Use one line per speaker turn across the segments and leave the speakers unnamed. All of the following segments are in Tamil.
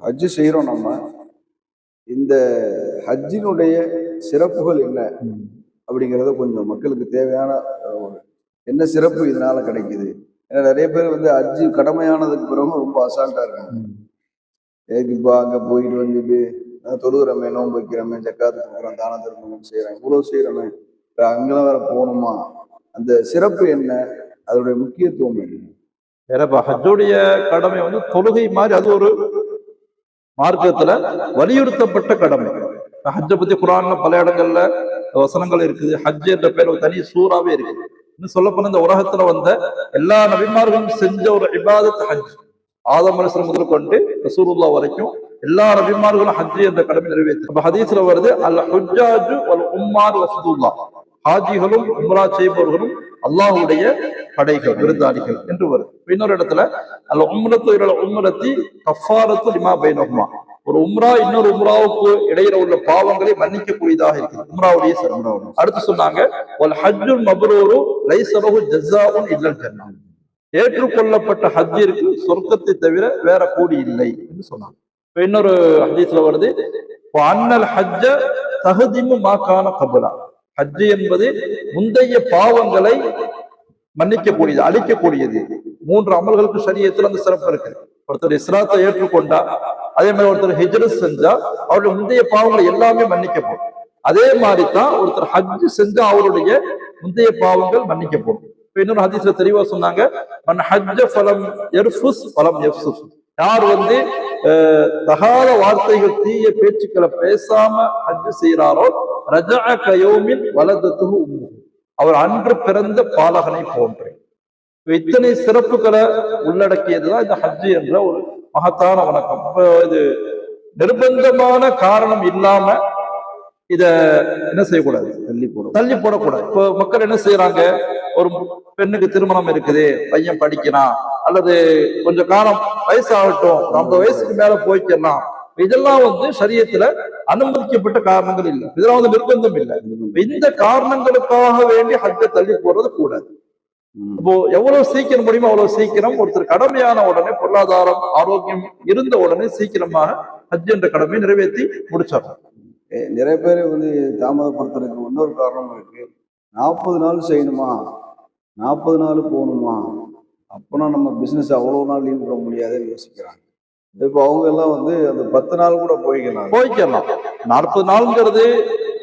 ஹஜ்ஜு செய்கிறோம் நம்ம. இந்த ஹஜ்ஜினுடைய சிறப்புகள் என்ன அப்படிங்கிறத கொஞ்சம் மக்களுக்கு தேவையான என்ன சிறப்பு இதனால கிடைக்குது. ஏன்னா நிறைய பேர் வந்து ஹஜ்ஜு கடமையானதுக்கு பிறகு ரொம்ப அசால்ட்டா இருக்காங்க. இப்போ அங்கே போயிட்டு வந்துட்டு தொழுகிறமே, நோன்பு வைக்கிறோமே, ஜக்காத்து கொடுக்குறோம், தான தர்மம் செய்கிறேன், இவ்வளோ செய்கிறோமே, அங்கெல்லாம் வேற போகணுமா? அந்த சிறப்பு என்ன? அதோடைய முக்கியத்துவம் என்ன?
ஹஜ்ஜுடைய கடமை வந்து தொழுகை மாதிரி, அது ஒரு மார்க்கத்துல வலியுறுத்தப்பட்ட கடமை. ஹஜ்ஜை பத்தி குரான்ல பல இடங்கள்ல வசனங்கள் இருக்குது. ஹஜ் என்ற பேர் ஒரு தனி சூறாவே இருக்குது. இன்னும் சொல்ல போன இந்த உலகத்துல வந்த எல்லா நபிமார்களும் செஞ்ச ஒரு இபாதத் ஹஜ். ஆதம் அலைஹிஸ்ஸலாம் முதல் கொண்டு ரசூலுல்லாஹ் வரைக்கும் எல்லா நபிமார்களும் ஹஜ் என்ற கடமை நிறைவேற்று. அப்ப ஹதீஸ்ல வருது, அல் ஹுஜ்ஜாஜு வல் உம்மார் வஃதுல்லாஹ், ஹாஜிகளும் உம்ரா செய்பவர்களும் அல்லாஹ்வுடைய படைகள், விருந்தாளிகள் என்று வருது. இன்னொரு இடத்துல அல் உம்ரத்து இலல் உம்ரத்தி கஃபாரத்து லிமா பைனஹுமா, ஒரு உம்ரா இன்னொரு உம்ராவுக்கு இடையில உள்ள பாவங்களை மன்னிக்கக்கூடியதாக இருக்குது. உம்ராவுடைய சிறப்பு. அடுத்து சொன்னாங்க, வல் ஹஜ்ஜுல் மப்ரூரு லைஸ லஹு ஜஸாஉன் இல்லல் ஜன்னah, ஏற்றுக்கொள்ளப்பட்ட ஹஜ்ஜிற்கு சொர்க்கத்தை தவிர வேற கூலி இல்லை என்று சொன்னாங்க. இன்னொரு ஹதீஸ்ல வருது, அன்னல் ஹஜ்ஜ தஹதிமு மா கான கப்லா, ஹஜ் என்பது முந்தைய பாவங்களை மன்னிக்கக்கூடியது, அழிக்கக்கூடியது. 3 அமல்களுக்கு ஷரியத்துல அந்த சிறப்பு இருக்கு. ஒருத்தர் இஸ்லாத்தை ஏற்றுக்கொண்டா, அதே மாதிரி ஒருத்தர் ஹிஜ்ரத் செஞ்சா அவருடைய முந்தைய பாவங்களை எல்லாமே மன்னிக்கப்படும். அதே மாதிரி தான் ஒருத்தர் ஹஜ் செஞ்சா அவருடைய முந்தைய பாவங்கள் மன்னிக்கப்படும். இன்னொரு ஹதீஸ்ல தெளிவா சொன்னாங்க, மன் ஹஜ்ஜ ஃபலம் யர்ஃபுஸ் ஃபலம் யஃப்சுஸ், யார் வந்து தகாத வார்த்தைகள், தீய பேச்சுக்களை பேசாம ஹஜ் செய்யறாரோ, ரஜஅ கயௌமின் வலதத்துஹு உம்முஹு, அவர் அன்று பிறந்த பாலகனை போன்றேன். இத்தனை சிறப்புகளை உள்ளடக்கியதுதான் இந்த ஹஜ் என்ற ஒரு மகத்தான வணக்கம். இது நிர்பந்தமான காரணம் இல்லாம இத என்ன செய்யக்கூடாது, தள்ளி போடக்கூடாது. இப்போ மக்கள் என்ன செய்யறாங்க, ஒரு பெண்ணுக்கு திருமணம் இருக்குது, பையன் படிக்கிறான், அல்லது கொஞ்சம் காலம் வயசாகட்டும், 50 வயசுக்கு மேல போய்க்கலாம், இதெல்லாம் வந்து ஷரியத்துல அனுமதிக்கப்பட்ட காரணங்கள் இல்லை. இதெல்லாம் வந்து நிர்பந்தம் இல்லை. இந்த காரணங்களுக்காக வேண்டி ஹஜ்ஜை தள்ளி போடுறது கூடாது. இப்போ எவ்வளவு சீக்கிரம் முடியுமோ அவ்வளவு சீக்கிரம், ஒருத்தர் கடமையான உடனே, பொருளாதாரம் ஆரோக்கியம் இருந்த உடனே சீக்கிரமாக ஹஜ் என்ற கடமையை நிறைவேற்றி முடிச்சாங்க.
நிறைய பேர் வந்து தாமதப்படுத்துறதுக்கு இன்னொரு காரணம் இருக்கு. 40 நாள் செய்யணுமா, 40 நாள் போகணுமா, அப்போனா நம்ம பிசினஸ் அவ்வளவு நாள் லீவ் போட முடியாதுன்னு யோசிக்கிறாங்க. இப்போ அவங்க எல்லாம் வந்து அந்த 10 நாள் கூட போய்க்கலாம்.
40 நாள்ங்கிறது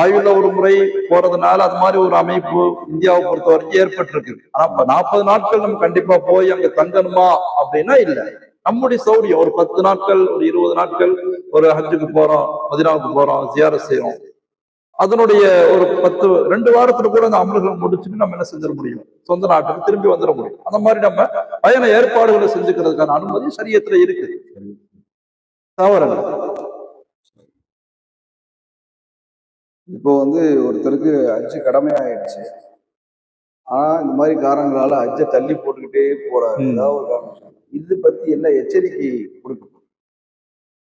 ஆயுள்ள ஒரு முறை போறதுனால அது மாதிரி ஒரு அமைப்பு இந்தியாவை பொறுத்த வரைக்கும் ஏற்பட்டிருக்கு. ஆனா 40 நாட்கள் நம்ம கண்டிப்பா போய் அங்க தங்கணுமா அப்படின்னா இல்லை. நம்முடைய சௌரியம் ஒரு 10 நாட்கள், ஒரு 20 நாட்கள், ஒரு ஹஜ்ஜுக்கு போறோம், மதீனாவுக்கு போறோம், ஜியாரத் செய்யறோம், அதனுடைய ஒரு 2 வாரத்துல கூட அந்த அமல்களை முடிச்சுட்டு நம்ம என்ன செஞ்சிட முடியும், சொந்த நாட்டுக்கு திரும்பி வந்துட முடியும். அந்த மாதிரி நம்ம பயண ஏற்பாடுகளை செஞ்சுக்கிறதுக்கான அனுமதி ஷரியத்துல இருக்கு. தவறு.
இப்போ வந்து ஒருத்தருக்கு ஹஜ்ஜு கடமையாயிடுச்சு, ஆனா இந்த மாதிரி காரணங்களால ஹஜ்ஜை தள்ளி போட்டுக்கிட்டே போறாரு, ஏதாவது ஒரு காரணம், இது பத்தி என்ன எச்சரிக்கை கொடுக்கணும்?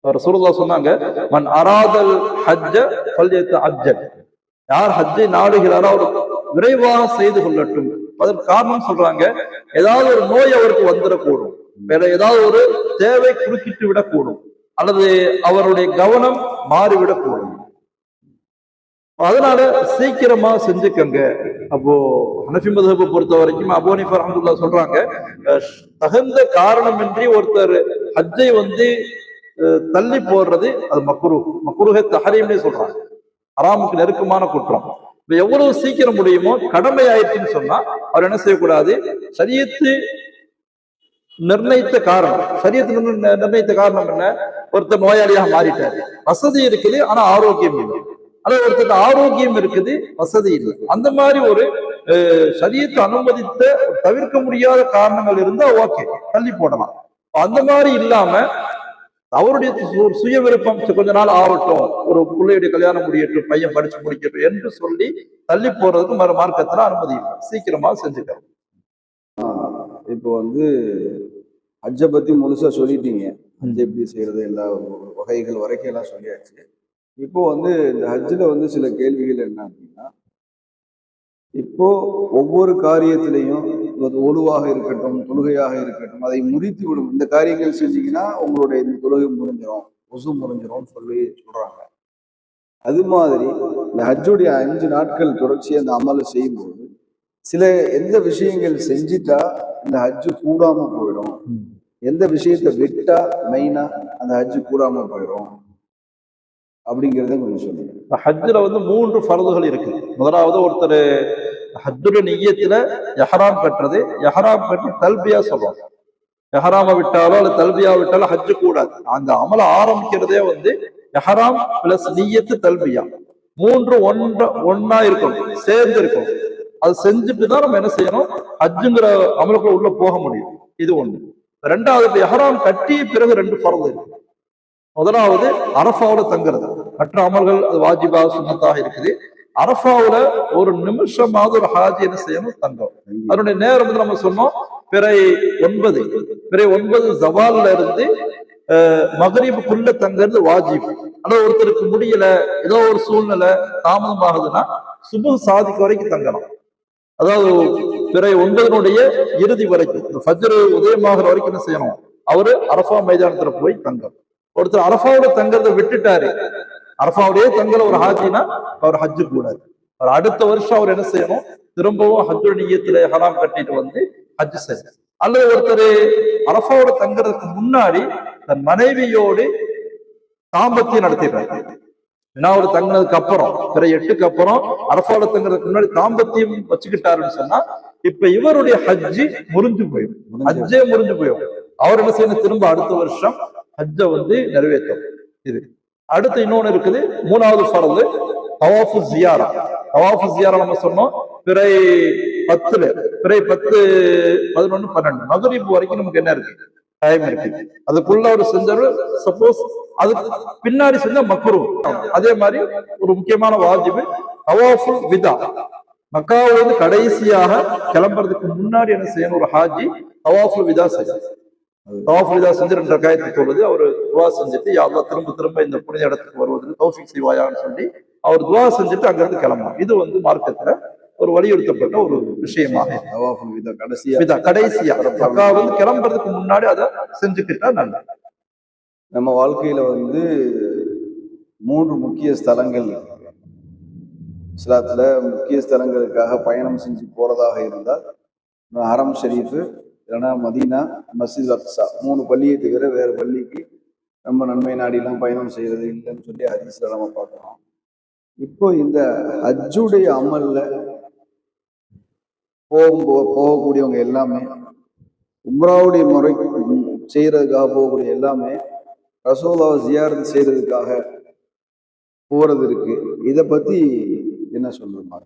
ரசூலுல்லாஹ் சொன்னாங்க, மன் அராதல் ஹஜ்ஜ ஃபல்யத்தஅஜ்ஜல், யார் ஹஜ்ஜை நாடுகிறாரோ அவர் விரைவாக செய்து கொள்ளட்டும். அதற்கு காரணம் சொல்றாங்க, ஏதாவது ஒரு நோய் அவருக்கு வந்துடக்கூடும், வேற ஏதாவது ஒரு தேவை குறுக்கிட்டு விடக்கூடும், அல்லது அவருடைய கவனம் மாறிவிடக்கூடும். அதனால சீக்கிரமா செஞ்சுக்கங்க. அப்போ ஹனஃபி மத்ஹபை பொறுத்த வரைக்கும் அபூ ஹனீஃபா ரஹ்மத்துல்லாஹ் சொல்றாங்க, தகுந்த காரணமின்றி ஒருத்தர் ஹஜ்ஜை வந்து தள்ளி போடுறது அது மக்ரூஹே தஹரீம்னே சொல்றாங்க, ஹராமுக்கு நெருக்கமான குற்றம். எவ்வளவு சீக்கிரம் முடியுமோ, கடமை ஆயிடுச்சுன்னு சொன்னா அவர் என்ன செய்யக்கூடாது, ஷரியத்து நிர்ணயித்த காரணம், ஷரியத்து நிர்ணயித்த காரணம் என்ன, ஒருத்தர் நோயாளியாக மாறிட்டாரு, வசதி இருக்குது ஆனா ஆரோக்கியம் இல்லை, அல்லது ஒருத்தர் ஆரோக்கியம் இருக்குது வசதி இல்லை, அந்த மாதிரி ஒரு ஷரியத்து அனுமதித்த தவிர்க்க முடியாத காரணங்கள் இருந்தா ஓகே, தள்ளி போடலாம். அந்த மாதிரி இல்லாம அவருடைய சுய விருப்பம், கொஞ்ச நாள் ஆகட்டும், ஒரு பிள்ளையுடைய கல்யாணம் முடியட்டும், பையன் படிச்சு முடிக்கட்டும் என்று சொல்லி தள்ளி போறதுக்கு மார்க்கத்துல அனுமதி இல்லை, சீக்கிரமா செஞ்சுக்கலாம்.
இப்போ வந்து ஹஜ்ஜை பத்தி முழுசா சொல்லிட்டீங்க, ஹஜ் எப்படி செய்யறது, எல்லா வகைகள் வரைக்கும் எல்லாம் சொல்லியாச்சு. இப்போ வந்து இந்த ஹஜ்ஜில் வந்து சில கேள்விகள் என்ன அப்படின்னா, இப்போ ஒவ்வொரு காரியத்திலையும் ஒழுவாக இருக்கட்டும், தொழுகையாக இருக்கட்டும், அதை முறித்து விடும். இந்த காரியங்கள் செஞ்சீங்கன்னா உங்களுடைய இந்த தொழுகை முறிஞ்சிடும், ஒசு முறிஞ்சிரும்னு சொல்லி சொல்றாங்க. அது மாதிரி இந்த ஹஜ்ஜுடைய 5 நாட்கள் தொடர்ச்சியாக அந்த அமலை செய்யும்போது சில எந்த விஷயங்கள் செஞ்சிட்டா இந்த ஹஜ்ஜு கூடாம போயிடும், எந்த விஷயத்த விட்டா மெயினா அந்த ஹஜ்ஜு கூடாம போயிடும் அப்படிங்கிறத கொஞ்சம் சொல்லுங்க.
ஹஜ்ஜில் வந்து 3 ஃபர்துகள் இருக்கு. முதலாவது ஒருத்தர் ஹஜ்ஜுடைய நிய்யத்துல எஹராம் கட்டுறது, எஹராம் கட்டி தல்பியா சொல்றோம். எஹராம விட்டாலோ அல்லது தல்பியா விட்டாலோ ஹஜ்ஜு கூடாது. அந்த அமல ஆரம்பிக்கிறதே வந்து எஹராம் பிளஸ் நிய்யத்து தல்பியா 3 ஒன்னா இருக்கணும், சேர்ந்து இருக்கணும். அது செஞ்சுட்டு தான் நம்ம என்ன செய்யணும், ஹஜ்ஜுங்கிற அமலுக்குள்ள உள்ள போக முடியும். இது ஒண்ணு. ரெண்டாவது எஹராம் கட்டிய பிறகு 2 ஃபர்து இருக்கு. முதலாவது அரஃபாவுல தங்குறது. மற்ற அமல்கள் அது வாஜிபா சுன்னத்தாக இருக்குது. அரஃபாவுல ஒரு நிமிஷமாவது ஒரு ஹாஜி என்ன செய்யணும், தங்கம். அதனுடைய நேரம் வந்து நம்ம சொன்னோம் பிறை 9 ஜவால்ல இருந்து மகரீபுக்குள்ள தங்கிறது வாஜிப். ஆனா ஒருத்தருக்கு முடியல, ஏதோ ஒரு சூழ்நிலை தாமதமாகுதுன்னா சுபஹ் சாதிக்கு வரைக்கும் தங்கலாம். அதாவது பிறை 9 இறுதி வரைக்கும், ஃபஜ்ர் உதயமாகிற வரைக்கும் என்ன செய்யணும், அவரு அரஃபா மைதானத்துல போய் தங்கம். ஒருத்தர் அரஃபாவோட தங்கறதை விட்டுட்டாரு, அரஃபாவுடைய தங்கல ஒரு ஹாஜினா அவர் ஹஜ்ஜு கூடாது. அவர் அடுத்த வருஷம் அவர் என்ன செய்யணும், திரும்பவும் ஹஜ்ஜு நிய்யத்துல ஹராம் கட்டிட்டு வந்து ஹஜ்ஜு செய்யணும். அல்லது ஒருத்தர் அரஃபாவோட தங்குறதுக்கு முன்னாடி தன் மனைவியோடு தாம்பத்தியம் நடத்திடுறாரு. ஏன்னா அவர் தங்கினதுக்கு அப்புறம் பிற 8க்கு அப்புறம் அரஃபாவோட தங்குறதுக்கு முன்னாடி தாம்பத்தியம் வச்சுக்கிட்டாருன்னு சொன்னா இப்ப இவருடைய ஹஜ்ஜி முறிஞ்சு போயிடும், ஹஜ்ஜே முறிஞ்சு போயிடும். அவர் என்ன செய்யணும், திரும்ப அடுத்த வருஷம் ஹஜ்ஜை வந்து நிறைவேற்றும். இது அடுத்து இன்னொன்னு இருக்குது, 3வது ஃபர்து தவாஃபு ஜியாரா. தவாஃபு ஜியாரா நம்ம சொன்னோம் பிறை 10, பிறை 10, 11, 12 மகரிப் வரைக்கும் நமக்கு என்ன இருக்கு, டைம் இருக்கு. அதுக்குள்ள ஒரு செஞ்சாரு, சப்போஸ் அதுக்கு பின்னாடி செஞ்சா மக்ரூ. அதே மாதிரி ஒரு முக்கியமான வாஜிபு தவாஃபுல் விதா. மக்காவிலிருந்து கடைசியாக கிளம்புறதுக்கு முன்னாடி என்ன செய்யணும், ஒரு ஹாஜி தவாஃபுல் விதா செய்யணும். தவாஃபுல் விதா செஞ்சு 2 ரக்காயத்தை தொழுது அவர் துவா செஞ்சுட்டு யா அல்லாஹ் திரும்ப இந்த புனித இடத்துக்கு வருவதற்கு தௌஃபீக் செய்வாயான்னு சொல்லி அவர் துவா செஞ்சுட்டு அங்கிருந்து கிளம்பணும். இது வந்து மார்க்கத்துல ஒரு வலியுறுத்தப்பட்ட ஒரு விஷயமாக கடைசியா மக்காவிலிருந்து கிளம்புறதுக்கு முன்னாடி அதை செஞ்சுக்கிட்டா நல்லது.
நம்ம வாழ்க்கையில வந்து 3 முக்கிய ஸ்தலங்கள், இஸ்லாத்துல முக்கிய ஸ்தலங்களுக்காக பயணம் செஞ்சு போறதாக இருந்தால் ஹரம் ஷரீஃபு, இல்லைன்னா மதீனா, மஸ்ஜித் அக்ஸா, 3 பள்ளியை தவிர வேற பள்ளிக்கு நம்ம நன்மை நாடிலாம் பயணம் செய்யறது இல்லைன்னு சொல்லி ஹதீஸ்ல நம்ம பார்க்கிறோம். இப்போ இந்த ஹஜ்ஜுடைய அமல்ல போகக்கூடியவங்க எல்லாமே, உம்ராவுடைய முறை செய்யறதுக்காக போகக்கூடிய எல்லாமே ரசூலுல்லாஹ் ஜியாரத் செய்யறதுக்காக போறது இருக்கு. இதை பத்தி என்ன சொல்லுங்க?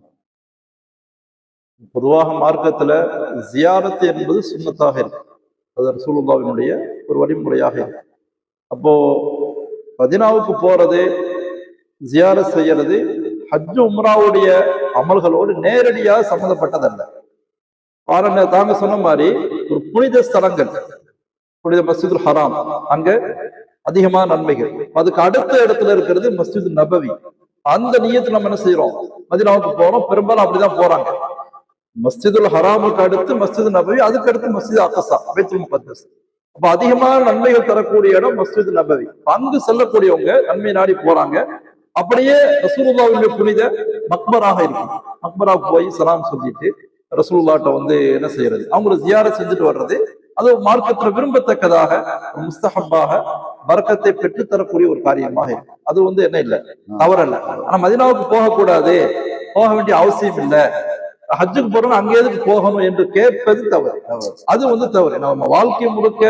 பொதுவாக மார்க்கத்துல ஜியாரத் என்பது சுன்னத்தாக இருக்கு, அது ரசூலுல்லாஹ்வினுடைய ஒரு வழிமுறையாக இருக்கு. அப்போ மதீனாவுக்கு போறது, ஜியாரத் செய்யறது ஹஜ் உம்ராவுடைய அமல்களோடு நேரடியாக சம்மந்தப்பட்டதல்ல. தாங்க சொன்ன மாதிரி ஒரு புனித ஸ்தலங்கள், புனித மஸ்ஜிதுல் ஹராம், அங்க அதிகமான நன்மைகள். அதுக்கு அடுத்த இடத்துல இருக்கிறது மஸ்ஜித் நபவி. அந்த நியத்து நம்ம என்ன செய்யறோம், மதீனாவுக்கு போறோம், பெரும்பாலும் அப்படிதான் போறாங்க. மஸ்ஜிதுல் ஹராமுக்கு அடுத்து மஸ்ஜித் நபவி, அதுக்கு அடுத்து மஸ்ஜித் அக்ஸா, பைத்துல் முகத்தஸ். அப்ப அதிகமான நன்மைகள் தரக்கூடிய இடம் மஸ்ஜித் நபவி. அங்கு செல்லக்கூடியவங்க நன்மை நாடி போறாங்க. அப்படியே ரசூலுல்லாஹ்வுடைய புனித மக்பராக இருக்கு, மக்பரா போய் சலாம் சொல்லிட்டு ரசூலுல்லாஹ்ட்ட வந்து என்ன செய்யறது, அவங்களை ஜியாரத் செஞ்சுட்டு வர்றது, அது மார்க்கத்துல விரும்பத்தக்கதாக முஸ்தஹப்பாக பரக்கத்தை பெற்று தரக்கூடிய ஒரு காரியமாக இருக்கு. அது வந்து என்ன இல்லை, தவறல்ல. ஆனா மதீனாவுக்கு போகக்கூடாது, போக வேண்டிய அவசியம் இல்லை, ஹஜ்ஜுக்கு போறோம் அங்கே எதுக்கு போகணும் என்று கேட்பது தவறு. அது வந்து தவறு. நம்ம வாழ்க்கை முழுக்க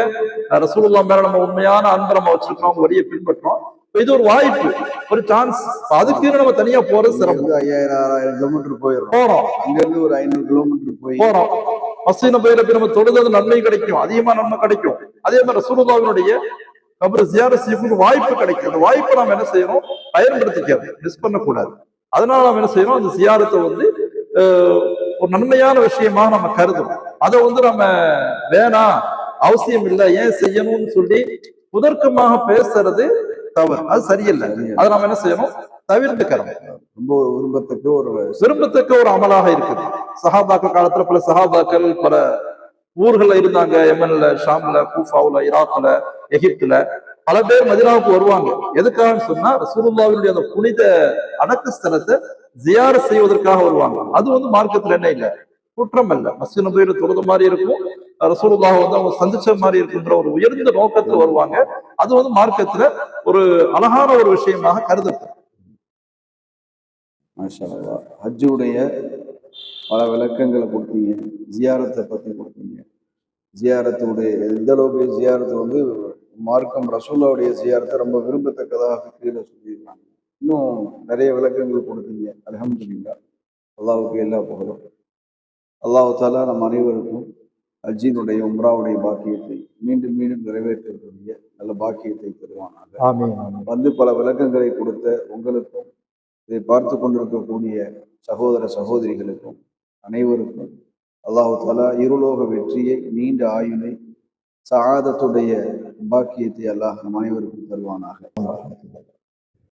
ரசூலுல்லாஹ் மேல நம்ம உண்மையான அன்பை நம்ம வச்சிருக்கோம், அவங்க வழியை பின்பற்றோம். இது ஒரு வாய்ப்பு, ஒரு சான்ஸ். அதுக்கு நம்ம தனியா போறது சிறப்பு.
5000-6000 கிலோமீட்டர் போறோம், அங்க இருந்து ஒரு 500 கிலோமீட்டர் போறோம்.
மஸ்ஜித் நபவியில போய் நம்ம தொழுது நன்மை கிடைக்கும், அதிகமா நன்மை கிடைக்கும். அதே மாதிரி ரசூலுல்லாஹ்வினுடைய கபர் ஜியாரத் செய்யக்கூடிய வாய்ப்பு கிடைக்கும். அந்த வாய்ப்பை நம்ம என்ன செய்யணும், பயன்படுத்திக்கிறது, மிஸ் பண்ணக்கூடாது. அதனால நம்ம என்ன செய்யணும், அந்த ஜியாரத்தை வந்து ஒரு நன்மையான விஷயமா நம்ம கருதும். அதை வந்து நம்ம வேணாம், அவசியம் இல்லை, ஏன் செய்யணும்னு சொல்லி புதர்க்கமாக பேசுறது தவறு, அது சரியில்லை. அதை நாம என்ன செய்யணும், தவிர்த்துக்கிறோம்.
ரொம்ப விரும்பத்தக்க
ஒரு அமலாக இருக்குது. சஹாபாக்கள் காலத்துல பல சஹாபாக்கள் பல ஊர்கள்ல இருந்தாங்க. யமன்ல, ஷாம்ல, கூஃபாவுல, ஈராக்ல, எகிப்துல பல பேர் மதீனாவுக்கு வருவாங்க. எதுக்காகன்னு சொன்னா ரசூலுல்லாஹ்வுடைய அந்த புனித அடக்க ஸ்தலத்தை ஜியாரத் செய்வதற்காக வருவாங்க. அது வந்து மார்க்கத்துல என்ன இல்லை, குற்றம் அல்ல. மஸ்ஜித் நபவியில தொழுத மாதிரி இருக்கும், ரசூலுல்லாஹ் வந்து அவங்க சந்திச்ச மாதிரி இருக்குன்ற ஒரு உயர்ந்த நோக்கத்துல வருவாங்க. அது வந்து மார்க்கத்துல ஒரு அழகான ஒரு விஷயமாக கருதப்படும்.
மாஷா அல்லாஹ். ஹஜ்ஜுடைய பல விளக்கங்களை கொடுத்தீங்க, ஜியாரத்தை பத்தி கொடுத்தீங்க. ஜியாரத்துடைய எந்த அளவுக்கு ஜியாரத்து வந்து மார்க்கம் ரசூல்லாவுடைய ஜியாரத்தை ரொம்ப விரும்பத்தக்கதாக கீழே சொல்லியிருக்காங்க. இன்னும் நிறைய விளக்கங்கள் கொடுத்தீங்க. அல்ஹம்துலில்லாஹ். அல்லாஹ்வுக்கு எல்லா புகழும். அல்லாஹ் தாலா நம் அனைவருக்கும் ஹஜ்ஜினுடைய உம்ராவுடைய பாக்கியத்தை மீண்டும் மீண்டும் நிறைவேற்றக்கூடிய நல்ல பாக்கியத்தை தருவானாக.
ஆமீன்.
வந்து பல விளக்கங்களை கொடுத்த உங்களுக்கும் இதை பார்த்து கொண்டிருக்கக்கூடிய சகோதர சகோதரிகளுக்கும் அனைவருக்கும் அல்லாஹ் தாலா இருலோக வெற்றியை, நீண்ட ஆயுளை, சஆதத்துடைய பாக்கியத்தை அல்லாஹ் நம் அனைவருக்கும் தருவானாக.